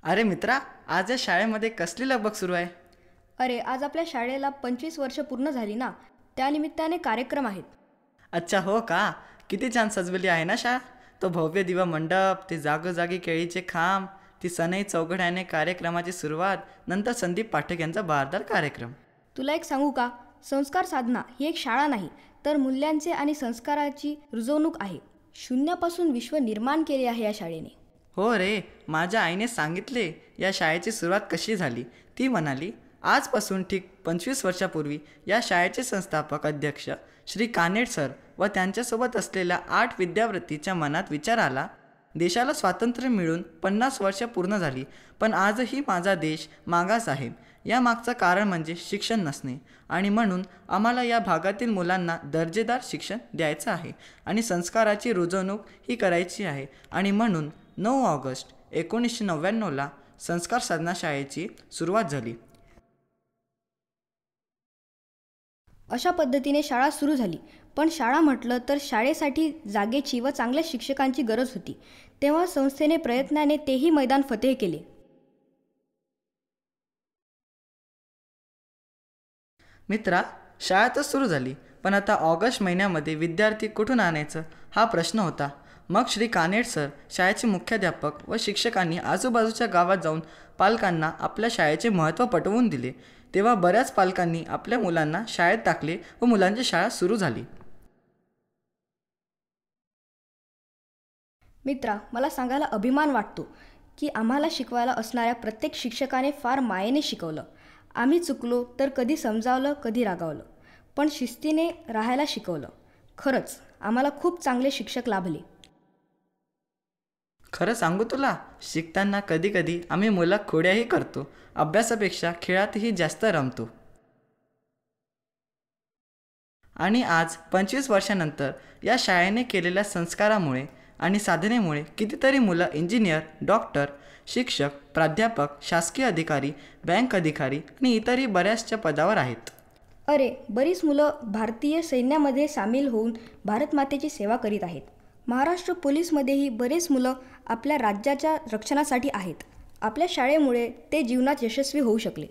अरे मित्रा, आज या शाळेमध्ये कसली लगबग सुरू आहे? अरे आज आपल्या शाळेला 25 वर्ष पूर्ण झाली ना, त्यानिमित्ताने कार्यक्रम आहेत. अच्छा हो का? किती छान सजवली आहे ना शाळा. तो भव्य दिवा मंडप, ते जागोजागी केळीचे खांब, ती सनई चौघड्याने कार्यक्रमाची सुरुवात, नंतर संदीप पाठक यांचा बारदार कार्यक्रम. तुला एक सांगू का? संस्कार साधना ही एक शाळा नाही, तर मूल्यांचे आणि संस्काराची रुजवणूक आहे. शून्यापासून विश्व निर्माण केले आहे या शाळेने. हो रे, माझ्या आईने सांगितले या शाळेची सुरुवात कशी झाली. ती म्हणाली, आजपासून ठीक 25 वर्षापूर्वी या शाळेचे संस्थापक अध्यक्ष श्री कानेट सर व त्यांच्यासोबत असलेल्या 8 विद्यार्थीच्या मनात विचार आला, देशाला स्वातंत्र्य मिळून 50 वर्ष पूर्ण झाली, पण आजही माझा देश मागास आहे. यामागचं कारण म्हणजे शिक्षण नसणे, आणि म्हणून आम्हाला या भागातील मुलांना दर्जेदार शिक्षण द्यायचं आहे आणि संस्काराची रुजवणूक ही करायची आहे. आणि म्हणून 9 ऑगस्ट 1999ला संस्कार साधना शाळेची सुरुवात झाली. अशा पद्धतीने शाळा सुरू झाली. पण शाळा म्हटलं तर शाळेसाठी जागेची व चांगल्या शिक्षकांची गरज होती. तेव्हा संस्थेने प्रयत्नाने तेही मैदान फतेह केले. मित्रा, शाळा तर सुरू झाली, पण आता ऑगस्ट महिन्यामध्ये विद्यार्थी कुठून आणायचं हा प्रश्न होता. मग श्री कानेट सर, शाळेचे मुख्याध्यापक व शिक्षकांनी आजूबाजूच्या गावात जाऊन पालकांना आपल्या शाळेचे महत्त्व पटवून दिले. तेव्हा बऱ्याच पालकांनी आपल्या मुलांना शाळेत टाकले व मुलांची शाळा सुरू झाली. मित्रा, मला सांगायला अभिमान वाटतो की आम्हाला शिकवायला असणाऱ्या प्रत्येक शिक्षकाने फार मायेने शिकवलं. आम्ही चुकलो तर कधी समजावलं, कधी रागावलं, पण शिस्तीने राहायला शिकवलं. खरंच आम्हाला खूप चांगले शिक्षक लाभले. खरं सांगू तुला, शिकताना कधीकधी आम्ही मुलं खोड्याही करतो, अभ्यासापेक्षा खेळातही जास्त रमतो. आणि आज 25 वर्षानंतर या शाळेने केलेल्या संस्कारामुळे आणि साधनेमुळे कितीतरी मुलं इंजिनियर, डॉक्टर, शिक्षक, प्राध्यापक, शासकीय अधिकारी, बँक अधिकारी आणि इतरही बऱ्याचशा पदावर आहेत. अरे बरीच मुलं भारतीय सैन्यामध्ये सामील होऊन भारतमातेची सेवा करीत आहेत. महाराष्ट्र पोलीसमध्येही बरेच मुलं आपल्या राज्याच्या रक्षणासाठी आहेत. आपल्या शाळेमुळे ते जीवनात यशस्वी होऊ शकले.